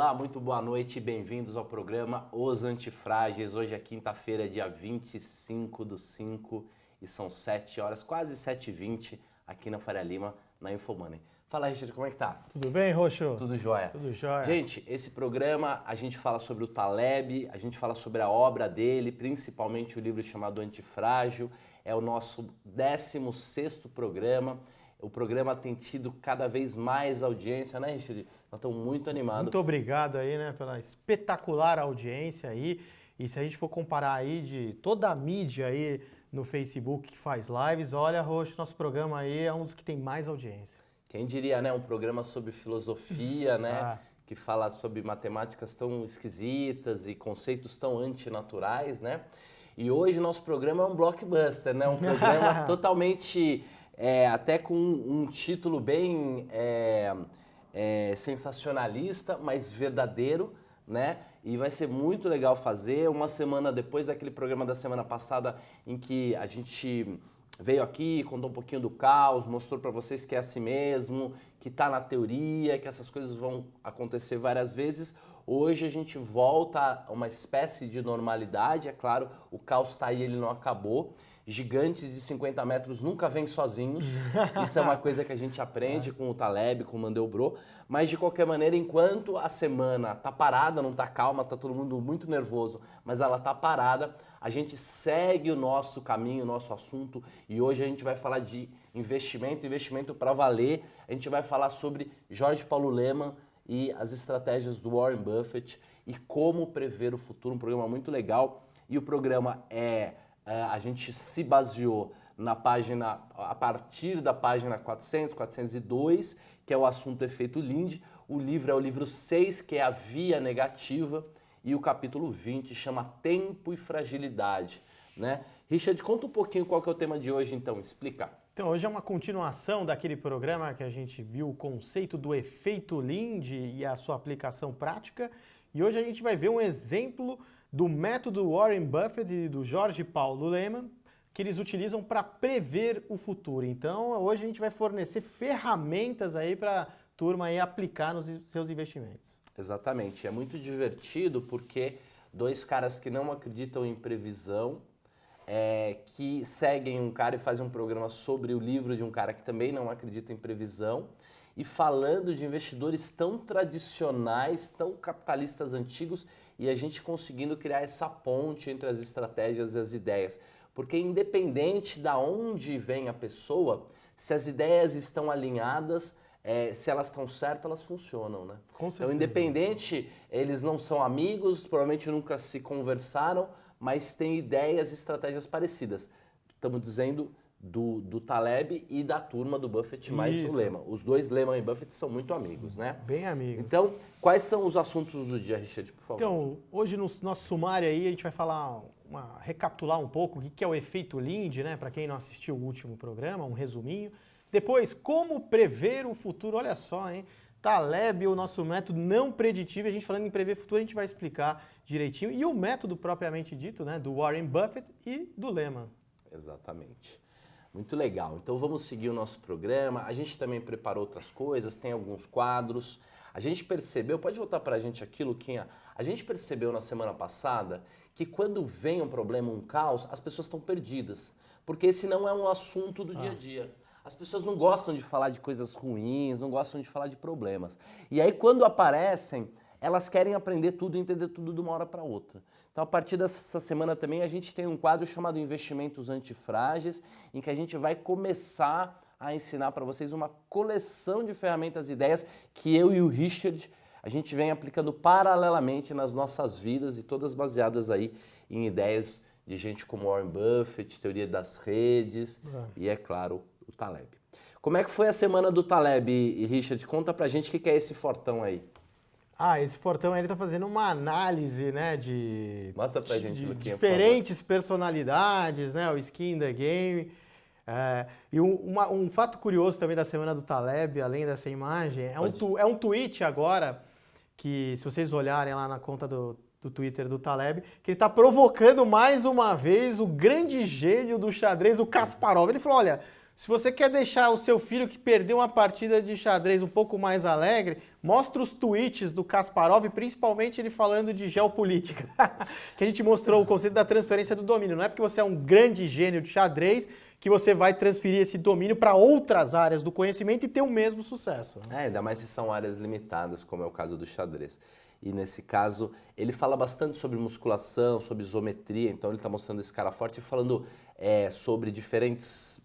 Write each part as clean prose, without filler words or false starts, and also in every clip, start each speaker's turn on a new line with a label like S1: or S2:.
S1: Olá, muito boa noite e bem-vindos ao programa Os Antifrágeis. Hoje é quinta-feira, dia 25/5 e são 7 horas, quase 7h20 aqui na Faria Lima, na Infomoney. Fala, Richard, como é que tá?
S2: Tudo bem, Roxo?
S1: Tudo jóia?
S2: Tudo jóia.
S1: Gente, esse programa a gente fala sobre o Taleb, a gente fala sobre a obra dele, principalmente o livro chamado Antifrágil. É o nosso 16º programa. O programa tem tido cada vez mais audiência, né, Richard? Nós estamos muito animados.
S2: Muito obrigado aí, né, pela espetacular audiência aí. E se a gente for comparar aí de toda a mídia aí no Facebook que faz lives, olha, Roxo, nosso programa aí é um dos que tem mais audiência.
S1: Quem diria, né? Um programa sobre filosofia, né? Que fala sobre matemáticas tão esquisitas e conceitos tão antinaturais, né? E hoje nosso programa é um blockbuster, né? Um programa totalmente, até com um título bem sensacionalista, mas verdadeiro, né? E vai ser muito legal fazer. Uma semana depois daquele programa da semana passada em que a gente veio aqui, contou um pouquinho do caos, mostrou para vocês que é assim mesmo, que está na teoria, que essas coisas vão acontecer várias vezes. Hoje a gente volta a uma espécie de normalidade, é claro, o caos está aí, ele não acabou. Gigantes de 50 metros nunca vêm sozinhos, isso é uma coisa que a gente aprende com o Taleb, com o Mandelbrot, mas de qualquer maneira, enquanto a semana está parada, não está calma, está todo mundo muito nervoso, mas ela está parada, a gente segue o nosso caminho, o nosso assunto, e hoje a gente vai falar de investimento para valer, a gente vai falar sobre Jorge Paulo Lemann e as estratégias do Warren Buffett e como prever o futuro, um programa muito legal, e o programa a gente se baseou na página, a partir da página 400, 402, que é o assunto Efeito Linde. O livro é o livro 6, que é a via negativa, e o capítulo 20 chama Tempo e Fragilidade, né? Richard, conta um pouquinho qual que é o tema de hoje, então, explica.
S2: Então, hoje é uma continuação daquele programa que a gente viu o conceito do Efeito Linde e a sua aplicação prática, e hoje a gente vai ver um exemplo do método Warren Buffett e do Jorge Paulo Lemann, que eles utilizam para prever o futuro. Então, hoje a gente vai fornecer ferramentas aí para a turma aí aplicar nos seus investimentos.
S1: Exatamente. É muito divertido porque dois caras que não acreditam em previsão, que seguem um cara e fazem um programa sobre o livro de um cara que também não acredita em previsão, e falando de investidores tão tradicionais, tão capitalistas antigos, e a gente conseguindo criar essa ponte entre as estratégias e as ideias. Porque independente de onde vem a pessoa, se as ideias estão alinhadas, se elas estão certas, elas funcionam, né?
S2: Com certeza.
S1: Então, independente, eles não são amigos, provavelmente nunca se conversaram, mas têm ideias e estratégias parecidas. Estamos dizendo do Taleb e da turma do Buffett mais o Lemann. Os dois, Lemann e Buffett, são muito amigos, né?
S2: Bem amigos.
S1: Então, quais são os assuntos do dia, Richard, por favor?
S2: Então, hoje no nosso sumário aí, a gente vai falar, recapitular um pouco o que é o efeito Linde, né? Para quem não assistiu o último programa, um resuminho. Depois, como prever o futuro, olha só, hein? Taleb, o nosso método não preditivo, a gente falando em prever futuro, a gente vai explicar direitinho. E o método propriamente dito, né? Do Warren Buffett e do Lemann.
S1: Exatamente. Muito legal. Então vamos seguir o nosso programa. A gente também preparou outras coisas, tem alguns quadros. A gente percebeu, pode voltar para a gente aqui, Luquinha? A gente percebeu na semana passada que quando vem um problema, um caos, as pessoas estão perdidas. Porque esse não é um assunto do dia a dia. As pessoas não gostam de falar de coisas ruins, não gostam de falar de problemas. E aí quando aparecem, elas querem aprender tudo e entender tudo de uma hora para outra. Então, a partir dessa semana também, a gente tem um quadro chamado Investimentos Antifrágeis, em que a gente vai começar a ensinar para vocês uma coleção de ferramentas e ideias que eu e o Richard, a gente vem aplicando paralelamente nas nossas vidas e todas baseadas aí em ideias de gente como Warren Buffett, teoria das redes e, é claro, o Taleb. Como é que foi a semana do Taleb, e Richard? Conta pra gente o que é esse fortão aí.
S2: Esse fortão aí, ele tá fazendo uma análise, né, de
S1: Mostra pra gente, Luquinha,
S2: diferentes personalidades, né, o Skin in the Game. E um fato curioso também da semana do Taleb, além dessa imagem, é um tweet agora, que se vocês olharem lá na conta do Twitter do Taleb, que ele tá provocando mais uma vez o grande gênio do xadrez, o Kasparov. Ele falou, olha, se você quer deixar o seu filho que perdeu uma partida de xadrez um pouco mais alegre, mostra os tweets do Kasparov, principalmente ele falando de geopolítica, que a gente mostrou o conceito da transferência do domínio. Não é porque você é um grande gênio de xadrez que você vai transferir esse domínio para outras áreas do conhecimento e ter o mesmo sucesso.
S1: Ainda mais se são áreas limitadas, como é o caso do xadrez. E nesse caso, ele fala bastante sobre musculação, sobre isometria, então ele está mostrando esse cara forte e falando sobre diferentes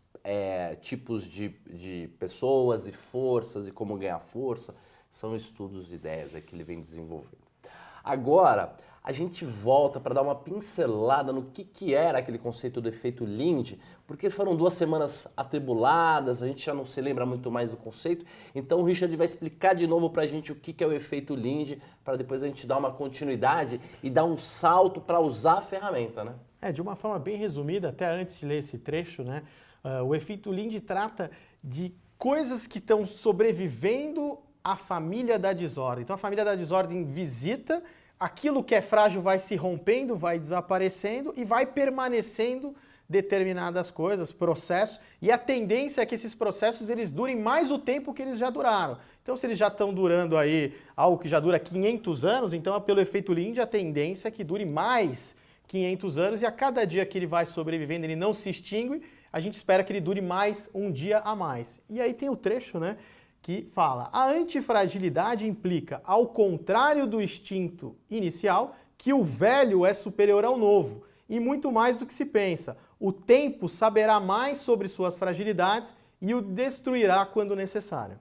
S1: tipos de pessoas e forças e como ganhar força. São estudos de ideias que ele vem desenvolvendo. Agora, a gente volta para dar uma pincelada no que era aquele conceito do efeito Lindy, porque foram 2 semanas atribuladas, a gente já não se lembra muito mais do conceito, então o Richard vai explicar de novo para a gente o que é o efeito Lindy, para depois a gente dar uma continuidade e dar um salto para usar a ferramenta, né?
S2: De uma forma bem resumida, até antes de ler esse trecho, né? O efeito Lindy trata de coisas que estão sobrevivendo à família da desordem. Então a família da desordem visita, aquilo que é frágil vai se rompendo, vai desaparecendo e vai permanecendo determinadas coisas, processos, e a tendência é que esses processos eles durem mais o tempo que eles já duraram. Então se eles já estão durando aí algo que já dura 500 anos, então pelo efeito Lindy a tendência é que dure mais 500 anos e a cada dia que ele vai sobrevivendo ele não se extingue, a gente espera que ele dure mais um dia a mais. E aí tem o trecho, né, que fala: a antifragilidade implica, ao contrário do instinto inicial, que o velho é superior ao novo, e muito mais do que se pensa. O tempo saberá mais sobre suas fragilidades e o destruirá quando necessário.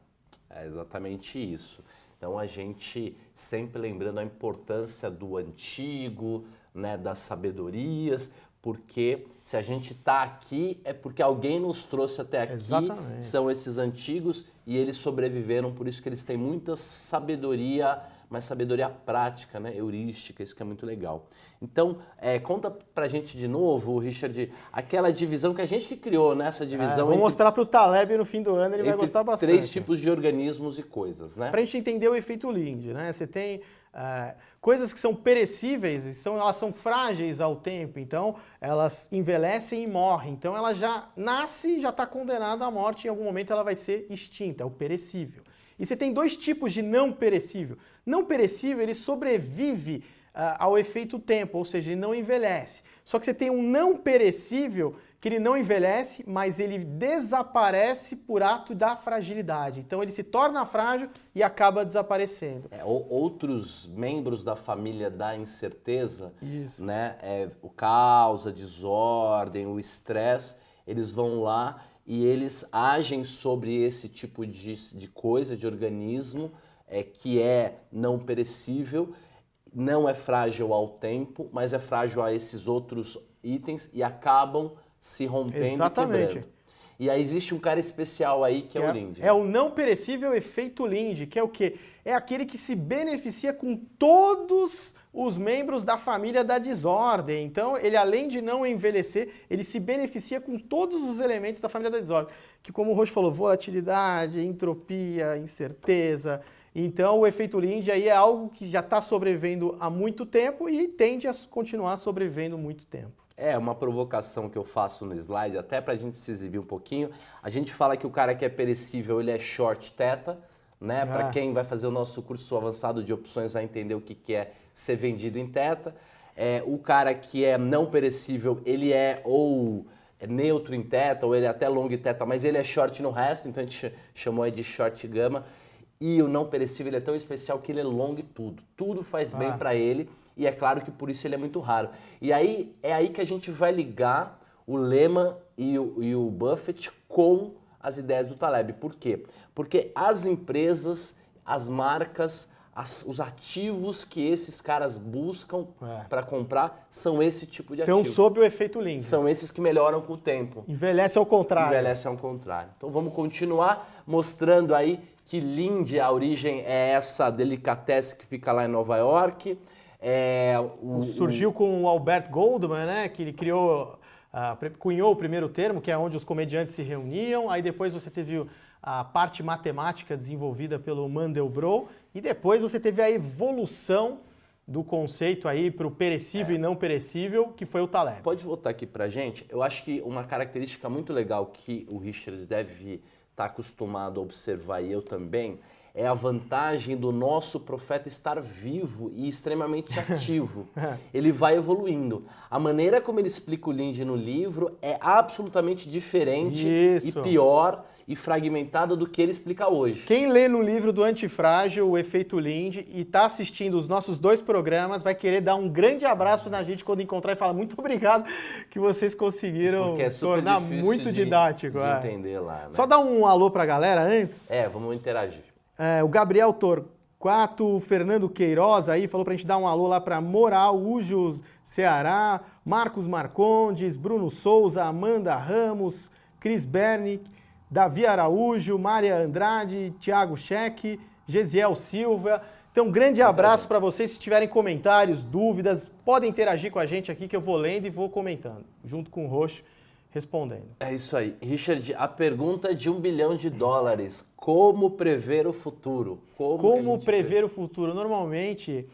S1: É exatamente isso. Então a gente sempre lembrando a importância do antigo, né, das sabedorias, porque se a gente está aqui é porque alguém nos trouxe até aqui.
S2: Exatamente.
S1: São esses antigos e eles sobreviveram, por isso que eles têm muita sabedoria, mas sabedoria prática, né, heurística, isso que é muito legal. Então, conta pra gente de novo, Richard, aquela divisão que a gente que criou, né, essa divisão.
S2: Vou mostrar pro Taleb no fim do ano, ele vai gostar bastante.
S1: 3 tipos de organismos e coisas, né?
S2: Pra gente entender o efeito Lindy, né, você tem coisas que são perecíveis, elas são frágeis ao tempo, então elas envelhecem e morrem. Então ela já nasce e já está condenada à morte, em algum momento ela vai ser extinta, é o perecível. E você tem 2 tipos de não perecível. Não perecível, ele sobrevive ao efeito tempo, ou seja, ele não envelhece. Só que você tem um não perecível que ele não envelhece, mas ele desaparece por ato da fragilidade. Então ele se torna frágil e acaba desaparecendo.
S1: Outros membros da família da incerteza,
S2: Isso.
S1: Né, o caos, a desordem, o estresse, eles vão lá e eles agem sobre esse tipo de coisa, de organismo, que é não perecível, não é frágil ao tempo, mas é frágil a esses outros itens e acabam se rompendo.
S2: Exatamente.
S1: E quebrando. E aí existe um cara especial aí que é o Lindy.
S2: É o não perecível efeito Lindy, que é o quê? É aquele que se beneficia com todos os membros da família da desordem. Então, ele além de não envelhecer, ele se beneficia com todos os elementos da família da desordem. Que como o Roche falou, volatilidade, entropia, incerteza. Então, o efeito Lindy aí é algo que já está sobrevivendo há muito tempo e tende a continuar sobrevivendo muito tempo.
S1: Uma provocação que eu faço no slide, até para a gente se exibir um pouquinho. A gente fala que o cara que é perecível, ele é short theta, né? Para quem vai fazer o nosso curso avançado de opções vai entender o que é ser vendido em theta. O cara que é não perecível, ele é ou neutro em theta, ou ele é até long theta, mas ele é short no resto, então a gente chamou aí de short gama. E o não perecível ele é tão especial que ele é long tudo. Tudo faz bem para ele. E é claro que por isso ele é muito raro. E aí é aí que a gente vai ligar o Lehman e o Buffett com as ideias do Taleb. Por quê? Porque as empresas, as marcas, os ativos que esses caras buscam para comprar são esse tipo de ativo.
S2: Então, sob o efeito Lindy.
S1: São esses que melhoram com o tempo.
S2: Envelhece ao contrário.
S1: Envelhece ao contrário. Então vamos continuar mostrando aí que Lindy, a origem é essa delicatesse que fica lá em Nova York.
S2: Surgiu com o Albert Goldman, né? Que ele cunhou o primeiro termo, que é onde os comediantes se reuniam. Aí depois você teve a parte matemática desenvolvida pelo Mandelbrot. E depois você teve a evolução do conceito aí para o perecível e não perecível, que foi o Taleb.
S1: Pode voltar aqui para a gente? Eu acho que uma característica muito legal que o Richard deve estar acostumado a observar, e eu também, é a vantagem do nosso profeta estar vivo e extremamente ativo. Ele vai evoluindo. A maneira como ele explica o Lindy no livro é absolutamente diferente e pior e fragmentada do que ele explica hoje.
S2: Quem lê no livro do Antifrágil, o Efeito Lindy, e está assistindo os nossos 2 programas, vai querer dar um grande abraço na gente quando encontrar e falar muito obrigado que vocês conseguiram tornar muito didático.
S1: De entender lá, né?
S2: Só dar um alô para a galera antes.
S1: Vamos interagir.
S2: O Gabriel Torquato, o Fernando Queiroz aí falou pra gente dar um alô lá pra Moral, Ujos, Ceará, Marcos Marcondes, Bruno Souza, Amanda Ramos, Cris Bernick, Davi Araújo, Mária Andrade, Thiago Cheque, Gesiel Silva. Então, um grande abraço para vocês. Se tiverem comentários, dúvidas, podem interagir com a gente aqui que eu vou lendo e vou comentando, junto com o Roxo, respondendo.
S1: É isso aí. Richard, a pergunta de $1 bilhão. Como prever o futuro?
S2: Como prever o futuro? Normalmente,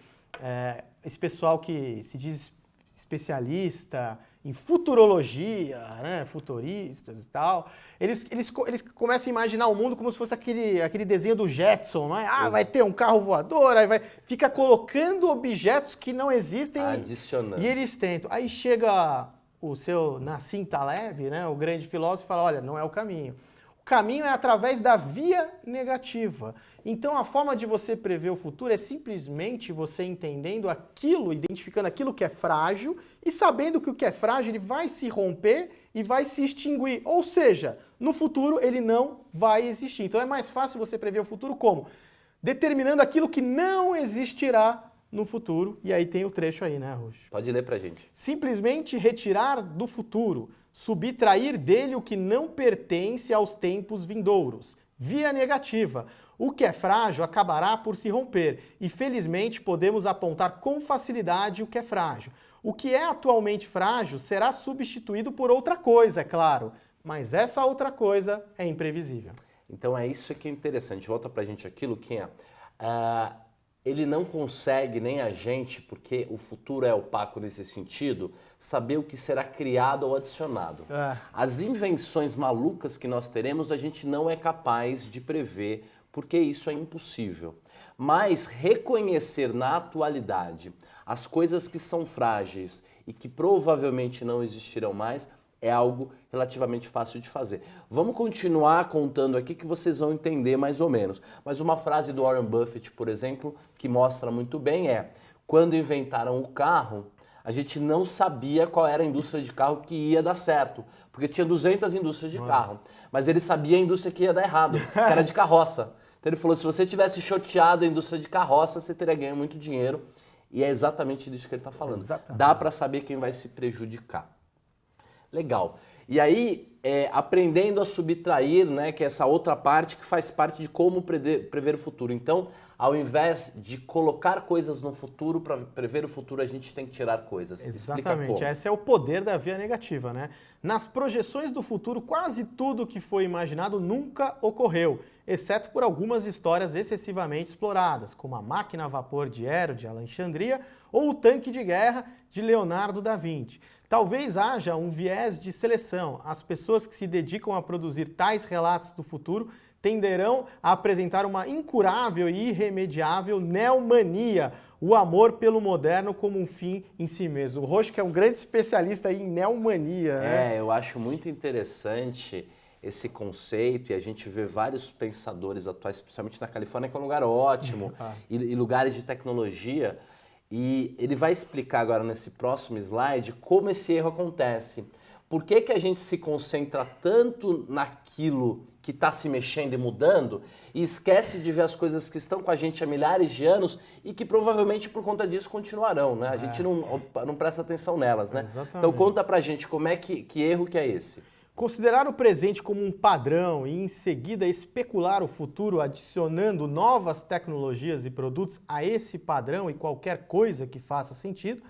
S2: esse pessoal que se diz especialista em futurologia, né, futuristas e tal, eles começam a imaginar o mundo como se fosse aquele desenho do Jetson, não é? Vai ter um carro voador, aí fica colocando objetos que não existem.
S1: Adicionando.
S2: E eles tentam. Aí chega o seu Nassim Taleb, né, o grande filósofo, e fala, olha, não é o caminho. O caminho é através da via negativa. Então, a forma de você prever o futuro é simplesmente você entendendo aquilo, identificando aquilo que é frágil e sabendo que o que é frágil ele vai se romper e vai se extinguir. Ou seja, no futuro ele não vai existir. Então, é mais fácil você prever o futuro como? Determinando aquilo que não existirá no futuro. E aí tem o trecho aí, né, Roxo?
S1: Pode ler pra gente.
S2: Simplesmente retirar do futuro, subtrair dele o que não pertence aos tempos vindouros. Via negativa. O que é frágil acabará por se romper e, felizmente, podemos apontar com facilidade o que é frágil. O que é atualmente frágil será substituído por outra coisa, é claro, mas essa outra coisa é imprevisível.
S1: Então é isso que é interessante. Volta pra gente aqui, Luquinha. Ele não consegue, nem a gente, porque o futuro é opaco nesse sentido, saber o que será criado ou adicionado. As invenções malucas que nós teremos, a gente não é capaz de prever, porque isso é impossível. Mas reconhecer na atualidade as coisas que são frágeis e que provavelmente não existirão mais é algo relativamente fácil de fazer. Vamos continuar contando aqui que vocês vão entender mais ou menos. Mas uma frase do Warren Buffett, por exemplo, que mostra muito bem é: quando inventaram o carro, a gente não sabia qual era a indústria de carro que ia dar certo, porque tinha 200 indústrias de carro, mas ele sabia a indústria que ia dar errado, que era de carroça. Então ele falou, se você tivesse choteado a indústria de carroça, você teria ganho muito dinheiro, e é exatamente disso que ele está falando.
S2: Exatamente.
S1: Dá para saber quem vai se prejudicar. Legal. E aí, aprendendo a subtrair, né, que é essa outra parte que faz parte de como prever o futuro. Então, ao invés de colocar coisas no futuro, para prever o futuro, a gente tem que tirar coisas.
S2: Exatamente. Esse é o poder da via negativa, né? Nas projeções do futuro, quase tudo que foi imaginado nunca ocorreu, exceto por algumas histórias excessivamente exploradas, como a máquina a vapor de Hero, de Alexandria, ou o tanque de guerra, de Leonardo da Vinci. Talvez haja um viés de seleção. As pessoas que se dedicam a produzir tais relatos do futuro tenderão a apresentar uma incurável e irremediável neomania, o amor pelo moderno como um fim em si mesmo. O Roxo, que é um grande especialista aí em neomania, né?
S1: Eu acho muito interessante esse conceito, e a gente vê vários pensadores atuais, especialmente na Califórnia, que é um lugar ótimo, e lugares de tecnologia. E ele vai explicar agora nesse próximo slide como esse erro acontece. Por que que a gente se concentra tanto naquilo que está se mexendo e mudando e esquece de ver as coisas que estão com a gente há milhares de anos e que provavelmente por conta disso continuarão, né? A gente não presta atenção nelas, né?
S2: Exatamente.
S1: Então conta pra gente como é que erro que é esse.
S2: Considerar o presente como um padrão e em seguida especular o futuro adicionando novas tecnologias e produtos a esse padrão e qualquer coisa que faça sentido,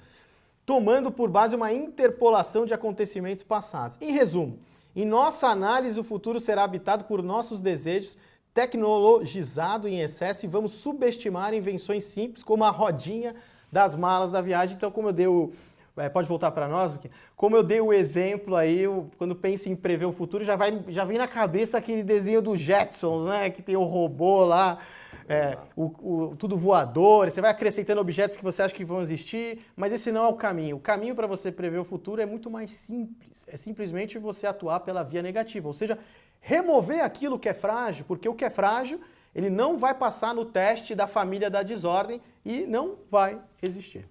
S2: tomando por base uma interpolação de acontecimentos passados. Em resumo, em nossa análise o futuro será habitado por nossos desejos, tecnologizado em excesso, e vamos subestimar invenções simples como a rodinha das malas da viagem. Então, como eu dei o... Pode voltar para nós? Como eu dei o exemplo aí, quando penso em prever o futuro, já vem na cabeça aquele desenho do Jetsons, né? Que tem o robô lá tudo voador, você vai acrescentando objetos que você acha que vão existir, mas esse não é o caminho. O caminho para você prever o futuro é muito mais simples. É simplesmente você atuar pela via negativa, ou seja, remover aquilo que é frágil, porque o que é frágil, ele não vai passar no teste da família da desordem e não vai existir.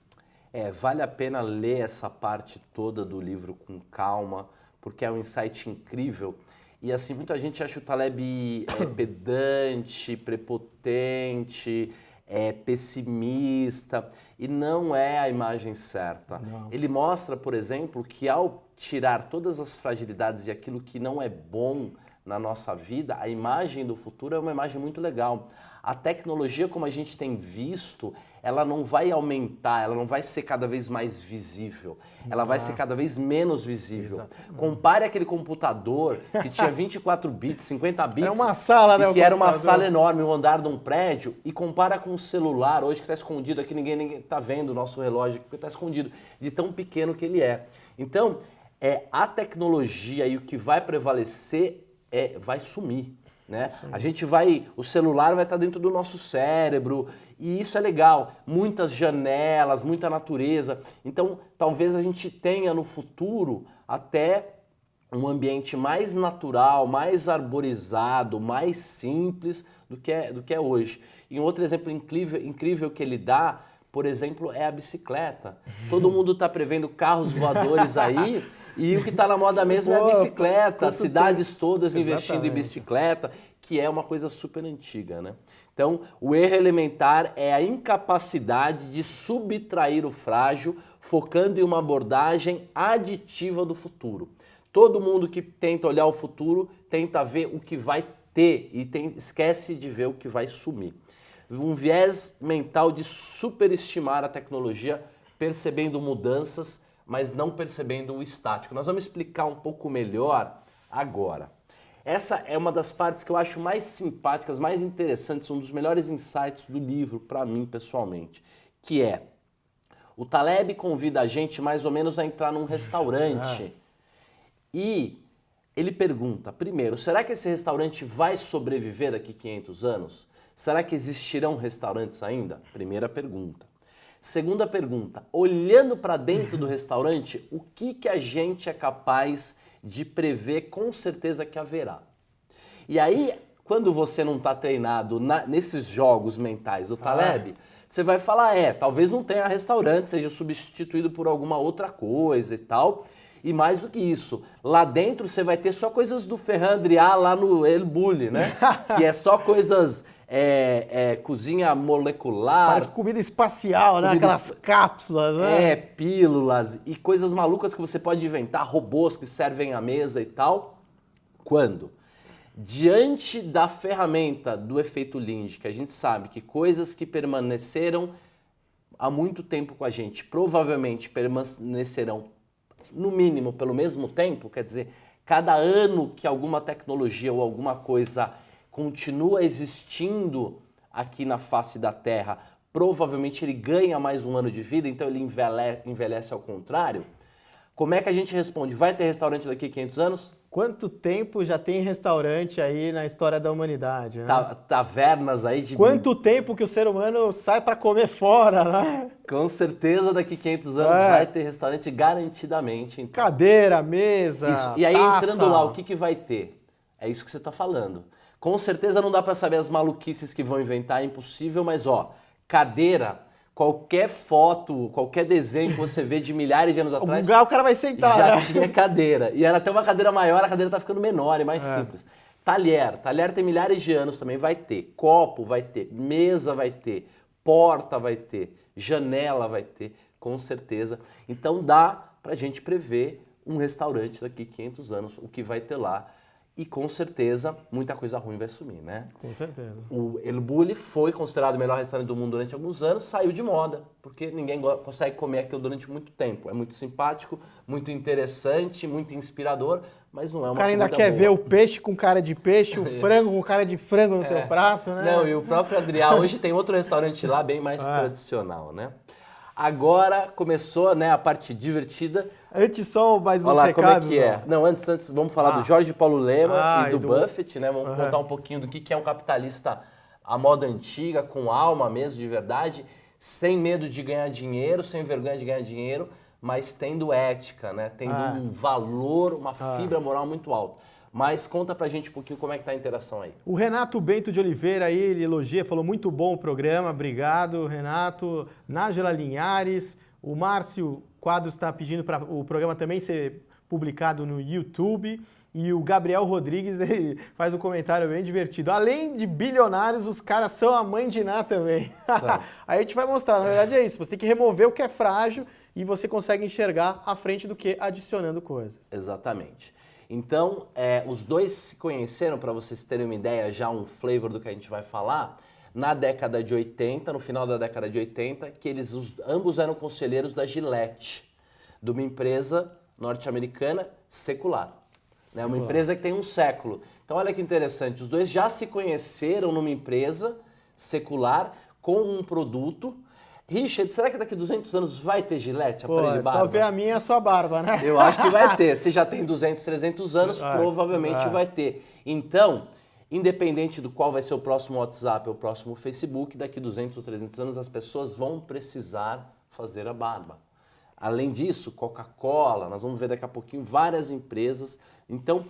S1: Vale a pena ler essa parte toda do livro com calma, porque é um insight incrível. E assim, muita gente acha o Taleb pedante, prepotente, pessimista, e não é a imagem certa.
S2: Não.
S1: Ele mostra, por exemplo, que ao tirar todas as fragilidades e aquilo que não é bom na nossa vida, a imagem do futuro é uma imagem muito legal. A tecnologia, como a gente tem visto, ela não vai aumentar, ela não vai ser cada vez mais visível, ela vai ser cada vez menos visível.
S2: Exatamente.
S1: Compare aquele computador que tinha 24 bits, 50 bits,
S2: era uma sala, né,
S1: que era uma sala enorme, um andar de um prédio, e compara com o celular, hoje que está escondido aqui, ninguém está vendo o nosso relógio, porque está escondido, de tão pequeno que ele é. Então, a tecnologia e o que vai prevalecer vai sumir. Né? O celular vai estar dentro do nosso cérebro e isso é legal. Muitas janelas, muita natureza. Então, talvez a gente tenha no futuro até um ambiente mais natural, mais arborizado, mais simples do que é hoje. E um outro exemplo incrível que ele dá, por exemplo, é a bicicleta. Todo mundo está prevendo carros voadores aí. E o que está na moda mesmo é a bicicleta, as cidades todas investindo em bicicleta, que é uma coisa super antiga, né? Então, o erro elementar é a incapacidade de subtrair o frágil, focando em uma abordagem aditiva do futuro. Todo mundo que tenta olhar o futuro tenta ver o que vai ter e esquece de ver o que vai sumir. Um viés mental de superestimar a tecnologia, percebendo mudanças, mas não percebendo o estático. Nós vamos explicar um pouco melhor agora. Essa é uma das partes que eu acho mais simpáticas, mais interessantes, um dos melhores insights do livro para mim pessoalmente, que é o Taleb convida a gente mais ou menos a entrar num restaurante e ele pergunta, primeiro, será que esse restaurante vai sobreviver daqui 500 anos? Será que existirão restaurantes ainda? Primeira pergunta. Segunda pergunta, olhando para dentro do restaurante, o que a gente é capaz de prever com certeza que haverá? E aí, quando você não está treinado nesses jogos mentais do Taleb, você vai falar, talvez não tenha restaurante, seja substituído por alguma outra coisa e tal. E mais do que isso, lá dentro você vai ter só coisas do Ferran Adrià lá no El Bulli, né? Que é só coisas... cozinha molecular.
S2: Parece comida espacial, né? Aquelas cápsulas, né?
S1: Pílulas e coisas malucas que você pode inventar, robôs que servem à mesa e tal. Quando? Diante da ferramenta do efeito Lynch, que a gente sabe que coisas que permaneceram há muito tempo com a gente, provavelmente permanecerão, no mínimo, pelo mesmo tempo, quer dizer, cada ano que alguma tecnologia ou alguma coisa continua existindo aqui na face da Terra, provavelmente ele ganha mais um ano de vida, então ele envelhece ao contrário. Como é que a gente responde? Vai ter restaurante daqui a 500 anos?
S2: Quanto tempo já tem restaurante aí na história da humanidade? Né?
S1: Tavernas aí de...
S2: Quanto tempo que o ser humano sai para comer fora, né?
S1: Com certeza daqui a 500 anos vai ter restaurante garantidamente. Então.
S2: Cadeira, mesa,
S1: isso. E aí
S2: taça.
S1: Entrando lá, o que vai ter? É isso que você está falando. Com certeza não dá para saber as maluquices que vão inventar, é impossível, mas cadeira, qualquer foto, qualquer desenho que você vê de milhares de anos atrás...
S2: O cara vai sentar,
S1: já tinha cadeira. E era até uma cadeira maior, a cadeira tá ficando menor e mais simples. Talher tem milhares de anos também, vai ter. Copo vai ter, mesa vai ter, porta vai ter, janela vai ter, com certeza. Então dá pra gente prever um restaurante daqui a 500 anos, o que vai ter lá. E com certeza, muita coisa ruim vai sumir, né?
S2: Com certeza.
S1: O El Bulli foi considerado o melhor restaurante do mundo durante alguns anos, saiu de moda, porque ninguém consegue comer aquilo durante muito tempo. É muito simpático, muito interessante, muito inspirador, mas não é uma comida boa.
S2: O cara ainda quer ver o peixe com cara de peixe, o frango com cara de frango no teu prato, né?
S1: Não, e o próprio Adrià, hoje tem outro restaurante lá, bem mais tradicional, né? Agora começou, né, a parte divertida.
S2: Antes só mais uns
S1: Olha lá,
S2: recados.
S1: como é que é? Não, antes vamos falar do Jorge Paulo Lema e do Buffett, né? Vamos contar um pouquinho do que é um capitalista a moda antiga, com alma mesmo, de verdade, sem medo de ganhar dinheiro, sem vergonha de ganhar dinheiro, mas tendo ética, né? Tendo um valor, uma fibra moral muito alta. Mas conta pra gente um pouquinho como é que tá a interação aí.
S2: O Renato Bento de Oliveira aí, ele elogia, falou muito bom o programa, obrigado, Renato. Nájela Linhares, o Márcio Quadros está pedindo para o programa também ser publicado no YouTube. E o Gabriel Rodrigues, ele faz um comentário bem divertido. Além de bilionários, os caras são a mãe de Ná também. Aí a gente vai mostrar, na verdade é isso, você tem que remover o que é frágil e você consegue enxergar à frente do que adicionando coisas.
S1: Exatamente. Então, os dois se conheceram, para vocês terem uma ideia, já um flavor do que a gente vai falar, na década de 80, no final da década de 80, que ambos eram conselheiros da Gillette, de uma empresa norte-americana secular. Né? Uma empresa que tem um século. Então, olha que interessante, os dois já se conheceram numa empresa secular com um produto. Richard, será que daqui a 200 anos vai ter Gillette, aparelho de barba?
S2: Só ver a minha e a sua barba, né?
S1: Eu acho que vai ter. Se já tem 200, 300 anos, provavelmente vai ter. Então, independente do qual vai ser o próximo WhatsApp ou o próximo Facebook, daqui a 200 ou 300 anos as pessoas vão precisar fazer a barba. Além disso, Coca-Cola, nós vamos ver daqui a pouquinho várias empresas. Então,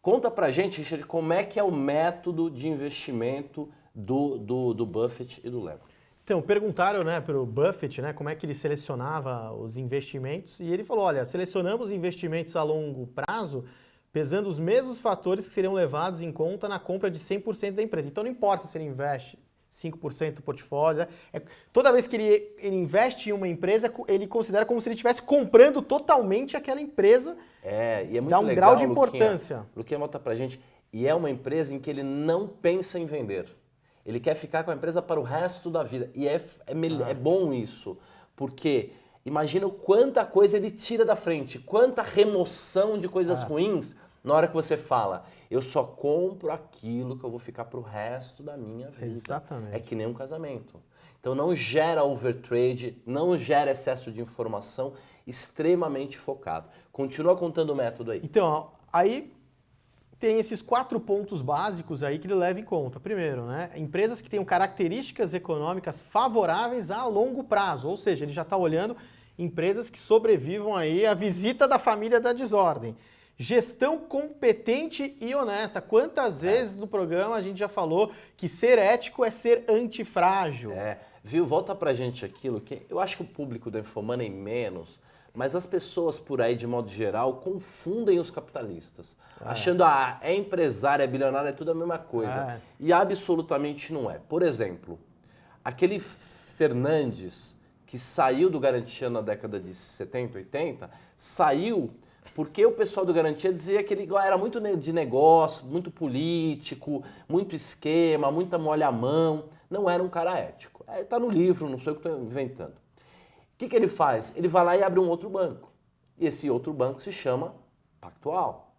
S1: conta pra gente, Richard, como é que é o método de investimento do Buffett e do Lehman.
S2: Então, perguntaram, né, para o Buffett, né, como é que ele selecionava os investimentos, e ele falou, olha, selecionamos investimentos a longo prazo, pesando os mesmos fatores que seriam levados em conta na compra de 100% da empresa. Então, não importa se ele investe 5% do portfólio, né? Toda vez que ele investe em uma empresa, ele considera como se ele estivesse comprando totalmente aquela empresa.
S1: E é muito
S2: dá um
S1: legal,
S2: grau de importância.
S1: Luquinha bota pra gente, e é uma empresa em que ele não pensa em vender. Ele quer ficar com a empresa para o resto da vida. E é bom isso, porque imagina quanta coisa ele tira da frente, quanta remoção de coisas ruins na hora que você fala, eu só compro aquilo que eu vou ficar para o resto da minha vida.
S2: Exatamente.
S1: É que nem um casamento. Então não gera overtrade, não gera excesso de informação, extremamente focado. Continua contando o método aí.
S2: Então, aí tem esses 4 pontos básicos aí que ele leva em conta. Primeiro, né, empresas que tenham características econômicas favoráveis a longo prazo, ou seja, ele já está olhando empresas que sobrevivam aí à visita da família da desordem. Gestão competente e honesta. Quantas vezes no programa a gente já falou que ser ético é ser antifrágil?
S1: Viu? Volta pra gente aquilo que eu acho que o público do Infomoney menos, mas as pessoas por aí, de modo geral, confundem os capitalistas. Achando, é empresário, é bilionário, é tudo a mesma coisa. E absolutamente não é. Por exemplo, aquele Fernandes que saiu do Garantia na década de 70, 80, saiu porque o pessoal do Garantia dizia que ele era muito de negócio, muito político, muito esquema, muita molha-mão. Não era um cara ético. Está no livro, não sei o que estou inventando. O que ele faz? Ele vai lá e abre um outro banco. E esse outro banco se chama Pactual.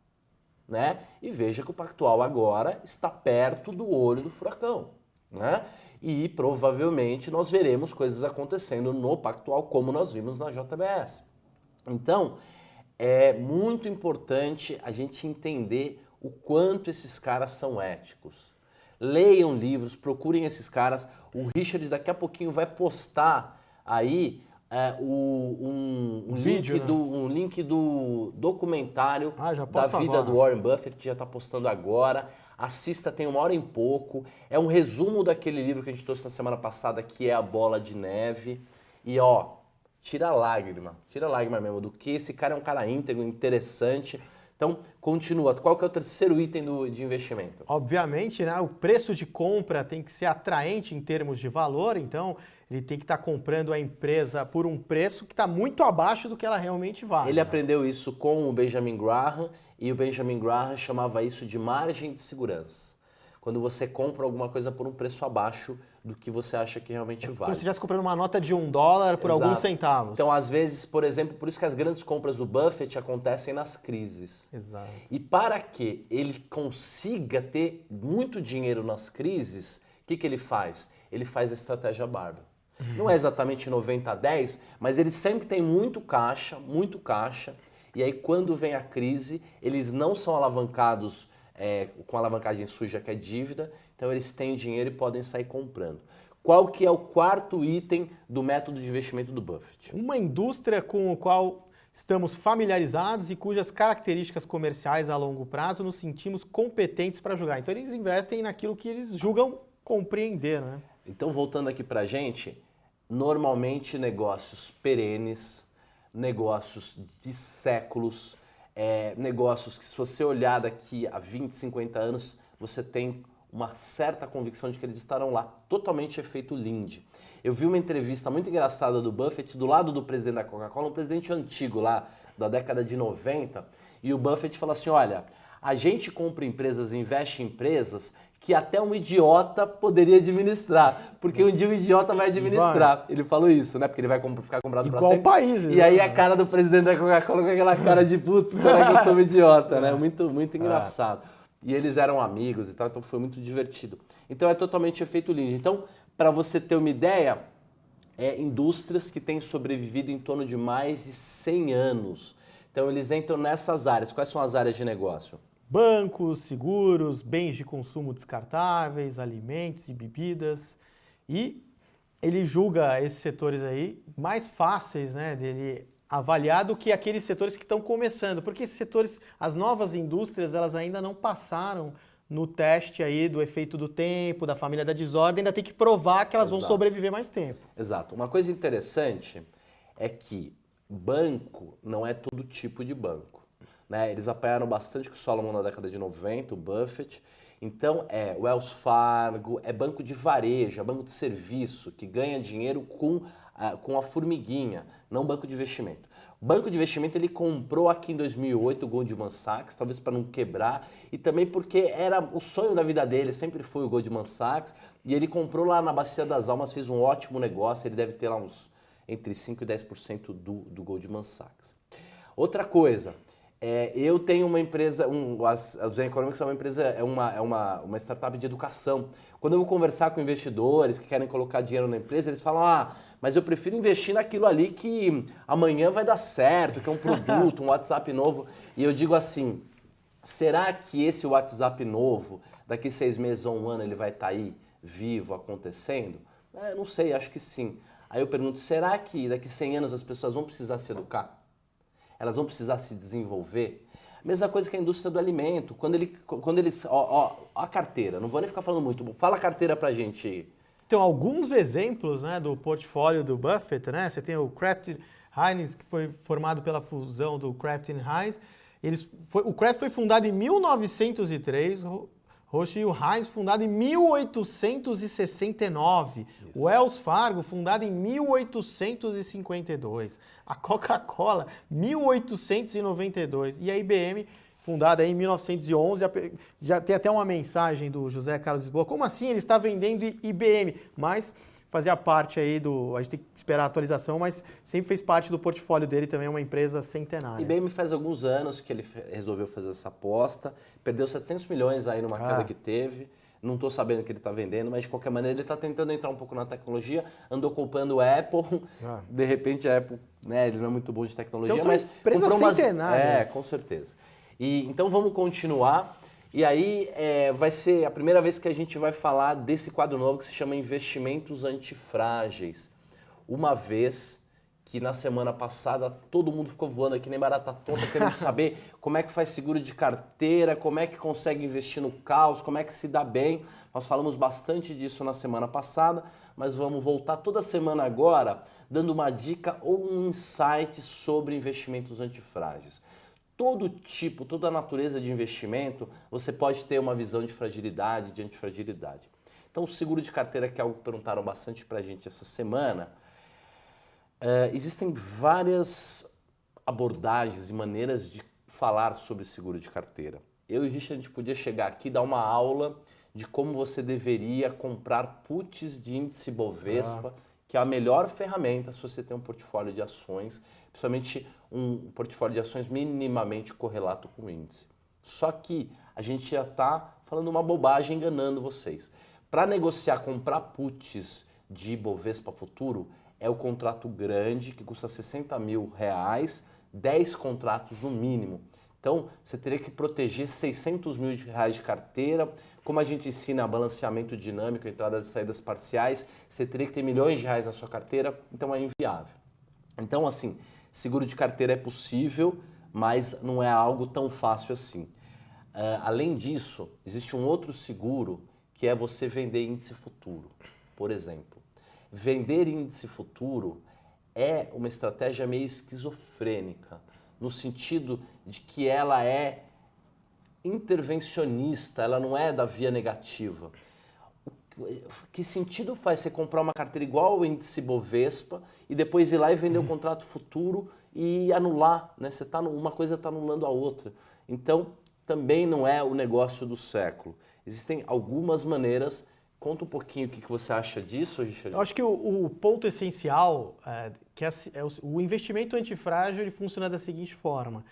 S1: Né? E veja que o Pactual agora está perto do olho do furacão. Né? E provavelmente nós veremos coisas acontecendo no Pactual como nós vimos na JBS. Então, é muito importante a gente entender o quanto esses caras são éticos. Leiam livros, procurem esses caras. O Richard daqui a pouquinho vai postar aí um link do documentário da vida do Warren Buffett, que já está postando agora. Assista, tem 1 hora e pouco. É um resumo daquele livro que a gente trouxe na semana passada, que é A Bola de Neve. E tira lágrima mesmo, do que esse cara é um cara íntegro, interessante. Então, continua. Qual que é o terceiro item de investimento?
S2: Obviamente, né, o preço de compra tem que ser atraente em termos de valor, então ele tem que estar comprando a empresa por um preço que está muito abaixo do que ela realmente vale.
S1: Ele aprendeu isso com o Benjamin Graham, e o Benjamin Graham chamava isso de margem de segurança. Quando você compra alguma coisa por um preço abaixo do que você acha que realmente vale.
S2: Como se estivesse comprando uma nota de $1 por alguns centavos.
S1: Então, às vezes, por exemplo, por isso que as grandes compras do Buffett acontecem nas crises.
S2: Exato.
S1: E para que ele consiga ter muito dinheiro nas crises, o que ele faz? Ele faz a estratégia Barbell. Não é exatamente 90-10, mas ele sempre tem muito caixa, e aí quando vem a crise, eles não são alavancados com alavancagem suja, que é dívida, então eles têm dinheiro e podem sair comprando. Qual que é o quarto item do método de investimento do Buffett?
S2: Uma indústria com a qual estamos familiarizados e cujas características comerciais a longo prazo nos sentimos competentes para julgar. Então eles investem naquilo que eles julgam compreender, né?
S1: Então, voltando aqui para a gente, normalmente negócios perenes, negócios de séculos, negócios que se você olhar daqui a 20, 50 anos, você tem uma certa convicção de que eles estarão lá, totalmente efeito Linde. Eu vi uma entrevista muito engraçada do Buffett do lado do presidente da Coca-Cola, um presidente antigo lá, da década de 90, e o Buffett falou assim, olha, a gente compra empresas, investe em empresas que até um idiota poderia administrar, porque um dia o idiota vai administrar. Ele falou isso, né? Porque ele vai ficar comprado para sempre.
S2: País,
S1: e aí a cara do presidente da Coca-Cola com aquela cara de putz, será que eu sou um idiota, né? Muito, muito engraçado. E eles eram amigos e tal, então foi muito divertido. Então é totalmente efeito Linde. Então, para você ter uma ideia, indústrias que têm sobrevivido em torno de mais de 100 anos. Então eles entram nessas áreas. Quais são as áreas de negócio?
S2: Bancos, seguros, bens de consumo descartáveis, alimentos e bebidas. E ele julga esses setores aí mais fáceis, né, dele avaliar do que aqueles setores que estão começando. Porque esses setores, as novas indústrias, elas ainda não passaram no teste aí do efeito do tempo, da família da desordem, ainda tem que provar que elas vão sobreviver mais tempo.
S1: Exato. Uma coisa interessante é que banco não é todo tipo de banco. Né? Eles apanharam bastante com o Solomon na década de 90, o Buffett. Então Wells Fargo, é banco de varejo, é banco de serviço, que ganha dinheiro com a formiguinha, não banco de investimento. O banco de investimento ele comprou aqui em 2008 o Goldman Sachs, talvez para não quebrar, e também porque era o sonho da vida dele, sempre foi o Goldman Sachs, e ele comprou lá na Bacia das Almas, fez um ótimo negócio, ele deve ter lá uns entre 5% e 10% do Goldman Sachs. Outra coisa, eu tenho uma empresa, a Zen Economics é uma empresa, uma startup de educação. Quando eu vou conversar com investidores que querem colocar dinheiro na empresa, eles falam, mas eu prefiro investir naquilo ali que amanhã vai dar certo, que é um produto, um WhatsApp novo. E eu digo assim, será que esse WhatsApp novo, daqui 6 meses ou um ano, ele vai estar aí, vivo, acontecendo? Não sei, acho que sim. Aí eu pergunto, será que daqui 100 anos as pessoas vão precisar se educar? Elas vão precisar se desenvolver? Mesma coisa que a indústria do alimento. Quando eles... a carteira, não vou nem ficar falando muito. Fala a carteira pra gente aí.
S2: Então, alguns exemplos, né, do portfólio do Buffett, né? Você tem o Kraft Heinz, que foi formado pela fusão do Kraft e Heinz. O Kraft foi fundado em 1903, Roche e o Heinz fundado em 1869. Isso. O Wells Fargo fundado em 1852. A Coca-Cola, 1892. E a IBM, fundada em 1911. Já tem até uma mensagem do José Carlos Lisboa. Como assim? Ele está vendendo IBM. Mas fazia parte aí a gente tem que esperar a atualização, mas sempre fez parte do portfólio dele também, uma empresa centenária.
S1: IBM faz alguns anos que ele resolveu fazer essa aposta, perdeu 700 milhões aí numa queda que teve, não estou sabendo o que ele está vendendo, mas de qualquer maneira ele está tentando entrar um pouco na tecnologia, andou comprando a Apple, de repente a Apple, né, ele não é muito bom de tecnologia,
S2: então,
S1: mas
S2: empresas
S1: comprou
S2: centenárias.
S1: Com certeza. Então vamos continuar. E aí vai ser a primeira vez que a gente vai falar desse quadro novo que se chama Investimentos Antifrágeis. Uma vez que na semana passada todo mundo ficou voando aqui, nem barata tonta, querendo saber como é que faz seguro de carteira, como é que consegue investir no caos, como é que se dá bem. Nós falamos bastante disso na semana passada, mas vamos voltar toda semana agora dando uma dica ou um insight sobre investimentos antifrágeis. Todo tipo, toda a natureza de investimento, você pode ter uma visão de fragilidade, de antifragilidade. Então, o seguro de carteira, que é algo que perguntaram bastante para a gente essa semana, existem várias abordagens e maneiras de falar sobre seguro de carteira. Eu e o Richard, a gente podia chegar aqui e dar uma aula de como você deveria comprar puts de índice Bovespa, que é a melhor ferramenta se você tem um portfólio de ações, principalmente um portfólio de ações minimamente correlato com o índice. Só que a gente já está falando uma bobagem enganando vocês. Para negociar, comprar puts de Bovespa Futuro é o contrato grande que custa R$60 mil, 10 contratos no mínimo. Então, você teria que proteger 600 mil reais de carteira. Como a gente ensina balanceamento dinâmico, entradas e saídas parciais, você teria que ter milhões de reais na sua carteira, então é inviável. Então, assim, seguro de carteira é possível, mas não é algo tão fácil assim. Além disso, existe um outro seguro que é você vender índice futuro, por exemplo. Vender índice futuro é uma estratégia meio esquizofrênica, no sentido de que ela é intervencionista, ela não é da via negativa. Que sentido faz você comprar uma carteira igual ao índice Bovespa e depois ir lá e vender o contrato futuro e anular, né? Uma coisa está anulando a outra. Então, também não é o negócio do século. Existem algumas maneiras. Conta um pouquinho o que você acha disso, Richard.
S2: Eu acho que o ponto essencial o investimento antifrágil ele funciona da seguinte forma.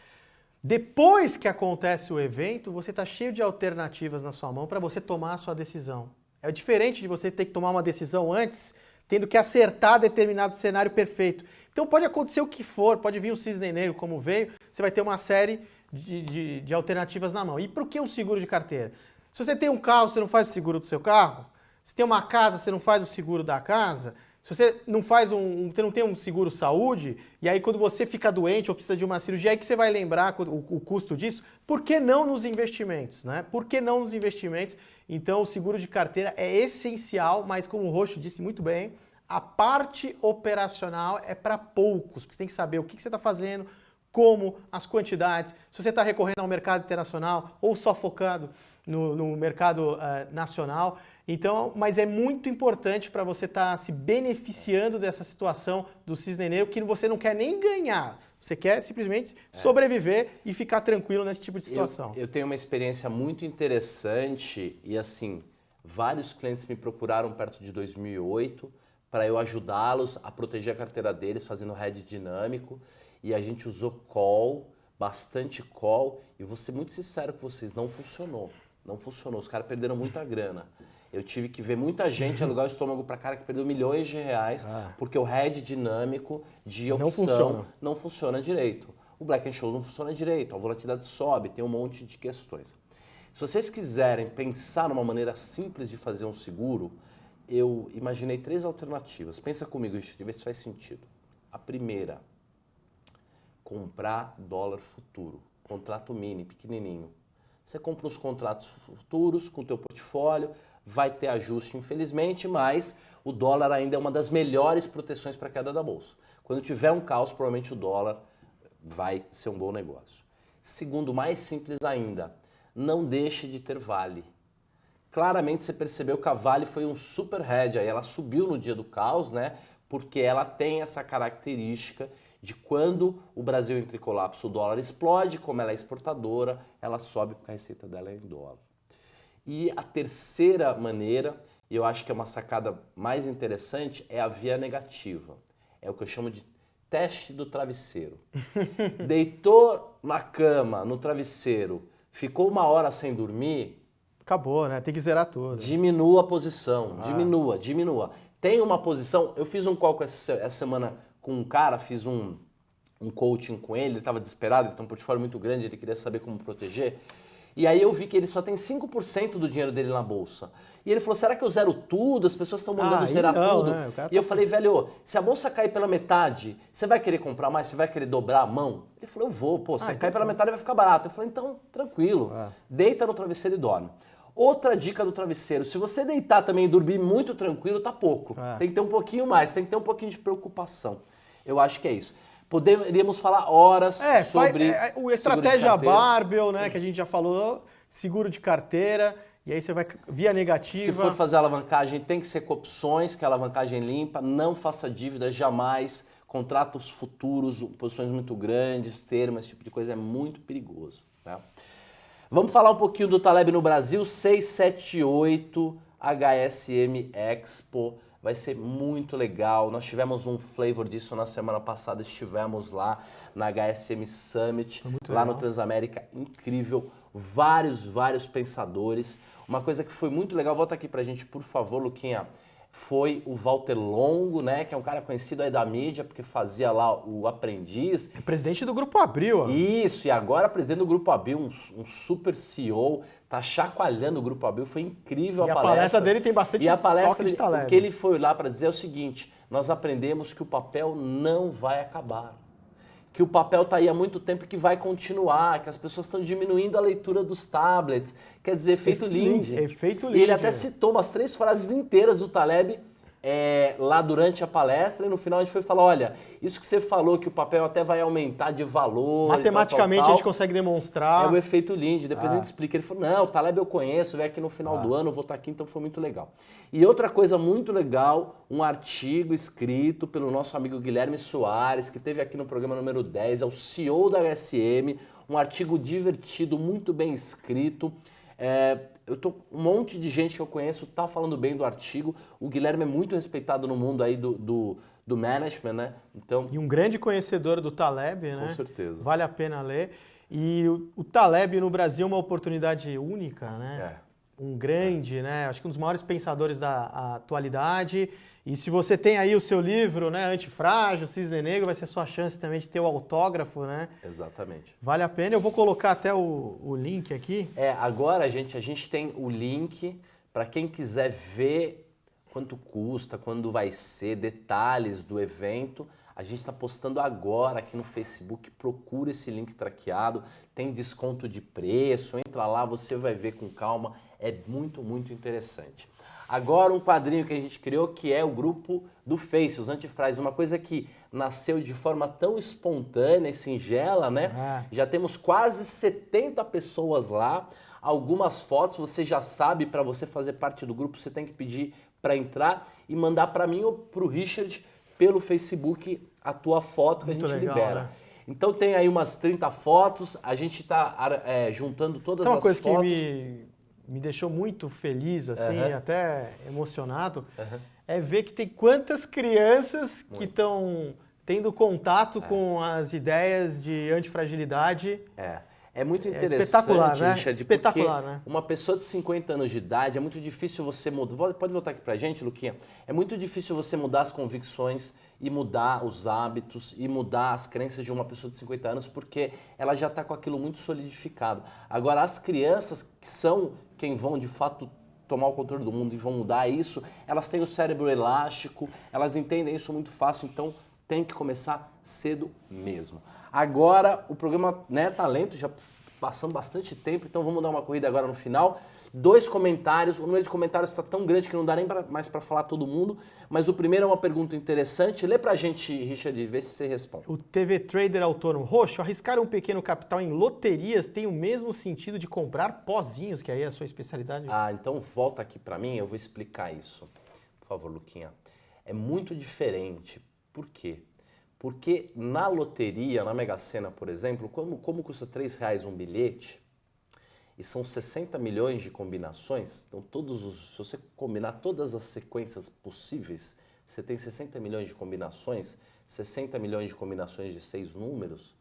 S2: Depois que acontece o evento, você está cheio de alternativas na sua mão para você tomar a sua decisão. É diferente de você ter que tomar uma decisão antes, tendo que acertar determinado cenário perfeito. Então pode acontecer o que for, pode vir um cisne negro como veio, você vai ter uma série de alternativas na mão. E por que um seguro de carteira? Se você tem um carro, você não faz o seguro do seu carro? Se tem uma casa, você não faz o seguro da casa? Se você não você não tem um seguro saúde, e aí quando você fica doente ou precisa de uma cirurgia, aí que você vai lembrar o custo disso, por que não nos investimentos, né? Por que não nos investimentos? Então o seguro de carteira é essencial, mas como o Roxo disse muito bem, a parte operacional é para poucos, porque você tem que saber o que você está fazendo, como, as quantidades, se você está recorrendo ao mercado internacional ou só focado no mercado nacional. Então, mas é muito importante para você estar se beneficiando dessa situação do cisne negro que você não quer nem ganhar. Você quer simplesmente sobreviver e ficar tranquilo nesse tipo de situação.
S1: Eu tenho uma experiência muito interessante e assim, vários clientes me procuraram perto de 2008 para eu ajudá-los a proteger a carteira deles fazendo hedge dinâmico e a gente usou call, bastante call e vou ser muito sincero com vocês, não funcionou. Não funcionou, os caras perderam muita grana. Eu tive que ver muita gente alugar o estômago para cara que perdeu milhões de reais porque o hedge dinâmico de opção não funciona direito. O Black and Scholes não funciona direito, a volatilidade sobe, tem um monte de questões. Se vocês quiserem pensar numa maneira simples de fazer um seguro, eu imaginei 3 alternativas. Pensa comigo, Richard, vê se faz sentido. A primeira, comprar dólar futuro, contrato mini, pequenininho. Você compra os contratos futuros com o teu portfólio, vai ter ajuste infelizmente, mas o dólar ainda é uma das melhores proteções para a queda da bolsa. Quando tiver um caos, provavelmente o dólar vai ser um bom negócio. Segundo, mais simples ainda, não deixe de ter Vale. Claramente você percebeu que a Vale foi um super hedge, aí ela subiu no dia do caos, né? Porque ela tem essa característica de quando o Brasil entra em colapso, o dólar explode, como ela é exportadora, ela sobe porque a receita dela é em dólar. E a terceira maneira, e eu acho que é uma sacada mais interessante, é a via negativa. É o que eu chamo de teste do travesseiro. Deitou na cama, no travesseiro, ficou 1 hora sem dormir...
S2: Acabou, né? Tem que zerar tudo.
S1: Diminua a posição, diminua. Tem uma posição, eu fiz um call essa semana com um cara, fiz um coaching com ele estava desesperado, ele tem um portfólio muito grande, ele queria saber como proteger. E aí eu vi que ele só tem 5% do dinheiro dele na bolsa. E ele falou, será que eu zero tudo? As pessoas estão mandando zerar tudo. Né? E eu falei, velho, se a bolsa cair pela metade, você vai querer comprar mais? Você vai querer dobrar a mão? Ele falou, eu vou. Pô, se cair pela metade vai ficar barato. Eu falei, então, tranquilo. Deita no travesseiro e dorme. Outra dica do travesseiro, se você deitar também e dormir muito tranquilo, tá pouco. Tem que ter um pouquinho mais, tem que ter um pouquinho de preocupação. Eu acho que é isso. Poderíamos falar horas sobre
S2: o estratégia Barbell, né, que a gente já falou, seguro de carteira, e aí você vai via negativa.
S1: Se for fazer alavancagem, tem que ser com opções, que é alavancagem limpa, não faça dívida jamais, contratos futuros, posições muito grandes, termos, esse tipo de coisa é muito perigoso. Né? Vamos falar um pouquinho do Taleb no Brasil, 678 HSM Expo. Vai ser muito legal. Nós tivemos um flavor disso na semana passada. Estivemos lá na HSM Summit, lá no Transamérica. Incrível. Vários pensadores. Uma coisa que foi muito legal. Volta aqui pra gente, por favor, Luquinha. foi o Walter Longo, né? Que é um cara conhecido aí da mídia, porque fazia lá o Aprendiz.
S2: É presidente do Grupo Abril. Ó.
S1: Isso, e agora presidente do Grupo Abril, um super CEO, tá chacoalhando o Grupo Abril, foi incrível a palestra.
S2: E a palestra dele tem bastante
S1: E a palestra,
S2: toque de Taleb.
S1: o que ele foi lá para dizer é o seguinte, nós aprendemos que o papel não vai acabar. Que o papel está aí há muito tempo e que vai continuar, que as pessoas estão diminuindo a leitura dos tablets. Quer dizer, efeito Linde.
S2: Efeito Linde.
S1: E ele até citou umas 3 frases inteiras do Taleb lá durante a palestra, e no final a gente foi falar, olha, isso que você falou, que o papel até vai aumentar de valor...
S2: Matematicamente
S1: tal,
S2: a gente consegue demonstrar.
S1: É o efeito Linde, depois a gente explica. Ele falou, não, o Taleb eu conheço, vem aqui no final do ano, eu vou estar aqui, então foi muito legal. E outra coisa muito legal, um artigo escrito pelo nosso amigo Guilherme Soares, que esteve aqui no programa número 10, é o CEO da HSM, um artigo divertido, muito bem escrito. Um monte de gente que eu conheço tá falando bem do artigo. O Guilherme é muito respeitado no mundo aí do management, né? Então,
S2: e um grande conhecedor do Taleb, né?
S1: Com certeza.
S2: Vale a pena ler. E o Taleb no Brasil é uma oportunidade única, né? Um grande, né? Acho que um dos maiores pensadores da atualidade. E se você tem aí o seu livro, né, Antifrágil, Cisne Negro, vai ser sua chance também de ter o autógrafo, né?
S1: Exatamente.
S2: Vale a pena. Eu vou colocar até o link aqui.
S1: Agora, gente, a gente tem o link para quem quiser ver quanto custa, quando vai ser, detalhes do evento. A gente está postando agora aqui no Facebook, procura esse link traqueado, tem desconto de preço, entra lá, você vai ver com calma, é muito, muito interessante. Agora um quadrinho que a gente criou que é o grupo do Face, os Antifrágeis, uma coisa que nasceu de forma tão espontânea e singela, né? Já temos quase 70 pessoas lá, algumas fotos, você já sabe, para você fazer parte do grupo, você tem que pedir para entrar e mandar para mim ou para o Richard pelo Facebook a tua foto que a gente libera. Né? Então tem aí umas 30 fotos, a gente está juntando todas as fotos.
S2: Sabe uma coisa que me deixou muito feliz, assim, até emocionado, é ver que tem quantas crianças que estão tendo contato com as ideias de antifragilidade.
S1: É muito interessante,
S2: espetacular, né?
S1: Richard,
S2: espetacular,
S1: porque
S2: né?
S1: Uma pessoa de 50 anos de idade, é muito difícil você mudar. Pode voltar aqui pra gente, Luquinha? É muito difícil você mudar as convicções e mudar os hábitos e mudar as crenças de uma pessoa de 50 anos, porque ela já está com aquilo muito solidificado. Agora, as crianças, que são quem vão de fato tomar o controle do mundo e vão mudar isso, elas têm o cérebro elástico, elas entendem isso muito fácil, então tem que começar cedo mesmo. Agora, o programa, né, Talento, já passando bastante tempo, então vamos dar uma corrida agora no final. 2 comentários, o número de comentários está tão grande que não dá nem mais para falar todo mundo, mas o primeiro é uma pergunta interessante. Lê pra gente, Richard, e vê se você responde.
S2: O TV Trader Autônomo. Roxo, arriscar um pequeno capital em loterias tem o mesmo sentido de comprar pozinhos, que aí é a sua especialidade?
S1: Então volta aqui para mim, eu vou explicar isso. Por favor, Luquinha. É muito diferente. Por quê? Porque na loteria, na Mega Sena, por exemplo, como custa R$3 um bilhete, e são 60 milhões de combinações, então se você combinar todas as sequências possíveis, você tem 60 milhões de combinações, 60 milhões de combinações de 6 números,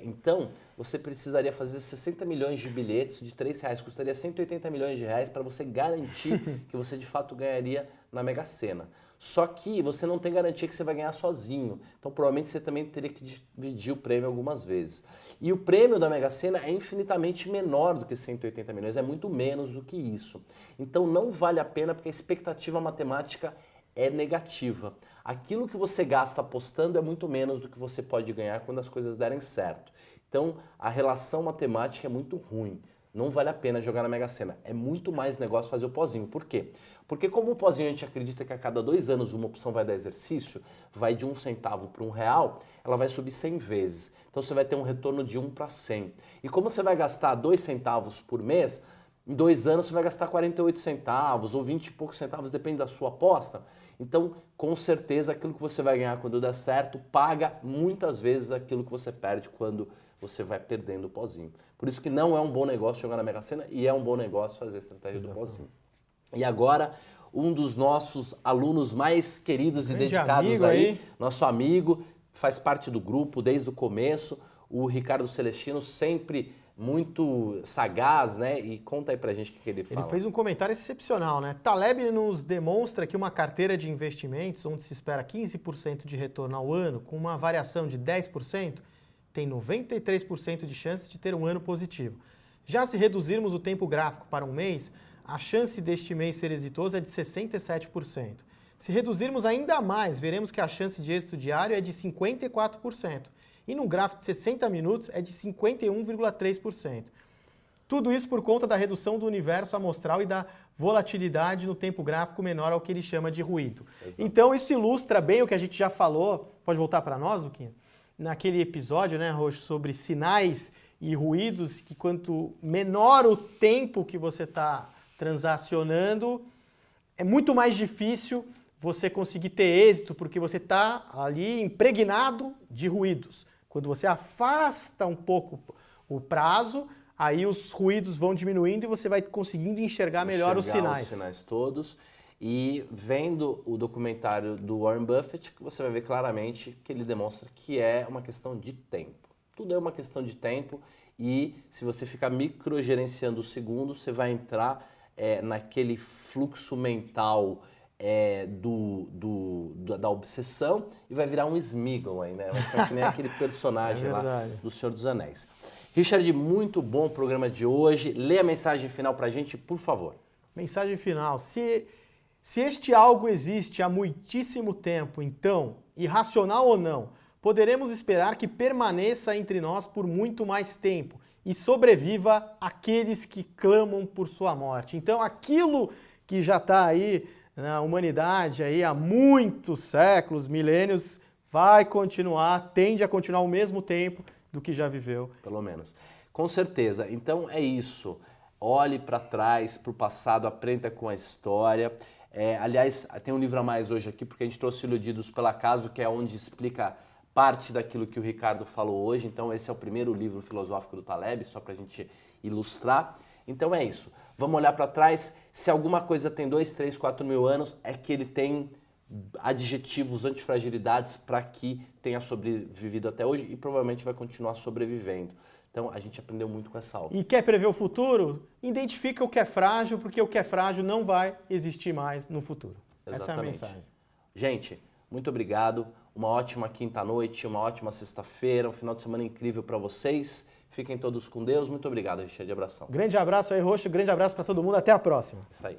S1: então você precisaria fazer 60 milhões de bilhetes de R$3, custaria 180 milhões de reais para você garantir que você de fato ganharia na Mega Sena. Só que você não tem garantia que você vai ganhar sozinho. Então, provavelmente, você também teria que dividir o prêmio algumas vezes. E o prêmio da Mega Sena é infinitamente menor do que 180 milhões, é muito menos do que isso. Então, não vale a pena porque a expectativa matemática é negativa. Aquilo que você gasta apostando é muito menos do que você pode ganhar quando as coisas derem certo. Então, a relação matemática é muito ruim. Não vale a pena jogar na Mega Sena. É muito mais negócio fazer o pozinho. Por quê? Porque como o pozinho a gente acredita que a cada 2 anos uma opção vai dar exercício, vai de 1 centavo para R$1, ela vai subir 100 vezes. Então você vai ter um retorno de 1 para 100. E como você vai gastar 2 centavos por mês, em 2 anos você vai gastar 48 centavos ou 20 e poucos centavos, depende da sua aposta. Então, com certeza, aquilo que você vai ganhar quando der certo, paga muitas vezes aquilo que você perde quando você vai perdendo o pozinho. Por isso que não é um bom negócio jogar na Mega Sena e é um bom negócio fazer a estratégia do pozinho. E agora, um dos nossos alunos mais queridos e dedicados aí, nosso amigo, faz parte do grupo desde o começo, o Ricardo Celestino, sempre muito sagaz, né? E conta aí pra gente o que ele fala.
S2: Ele fez um comentário excepcional, né? Taleb nos demonstra que uma carteira de investimentos, onde se espera 15% de retorno ao ano, com uma variação de 10%, tem 93% de chance de ter um ano positivo. Já se reduzirmos o tempo gráfico para um mês, a chance deste mês ser exitoso é de 67%. Se reduzirmos ainda mais, veremos que a chance de êxito diário é de 54%. E num gráfico de 60 minutos é de 51,3%. Tudo isso por conta da redução do universo amostral e da volatilidade no tempo gráfico menor ao que ele chama de ruído. Exato. Então isso ilustra bem o que a gente já falou, pode voltar para nós, Luquinha? Naquele episódio, né, Roxo, sobre sinais e ruídos, que quanto menor o tempo que você está transacionando, é muito mais difícil você conseguir ter êxito, porque você está ali impregnado de ruídos. Quando você afasta um pouco o prazo, aí os ruídos vão diminuindo e você vai conseguindo enxergar melhor os sinais.
S1: Os sinais todos. E vendo o documentário do Warren Buffett, você vai ver claramente que ele demonstra que é uma questão de tempo. Tudo é uma questão de tempo e se você ficar microgerenciando os segundos, você vai entrar naquele fluxo mental da obsessão e vai virar um Sméagol aí, né? Vai ficar que nem aquele personagem lá do Senhor dos Anéis. Richard, muito bom o programa de hoje. Lê a mensagem final pra gente, por favor.
S2: Mensagem final. Se este algo existe há muitíssimo tempo, então, irracional ou não, poderemos esperar que permaneça entre nós por muito mais tempo e sobreviva aqueles que clamam por sua morte. Então, aquilo que já está aí na humanidade aí há muitos séculos, milênios, vai continuar, tende a continuar ao mesmo tempo do que já viveu.
S1: Pelo menos. Com certeza. Então é isso. Olhe para trás, para o passado, aprenda com a história. Aliás, tem um livro a mais hoje aqui, porque a gente trouxe Iludidos pelo Acaso, que é onde explica parte daquilo que o Ricardo falou hoje. Então esse é o primeiro livro filosófico do Taleb, só para a gente ilustrar. Então é isso. Vamos olhar para trás. Se alguma coisa tem 2, 3, 4 mil anos, é que ele tem adjetivos, antifragilidades para que tenha sobrevivido até hoje e provavelmente vai continuar sobrevivendo. Então a gente aprendeu muito com essa aula.
S2: E quer prever o futuro? Identifica o que é frágil, porque o que é frágil não vai existir mais no futuro.
S1: Exatamente.
S2: Essa é a mensagem.
S1: Gente, muito obrigado. Uma ótima quinta-noite, uma ótima sexta-feira, um final de semana incrível para vocês. Fiquem todos com Deus. Muito obrigado, Richard. Abração.
S2: Grande abraço aí, Roxo. Grande abraço para todo mundo. Até a próxima.
S1: Isso aí.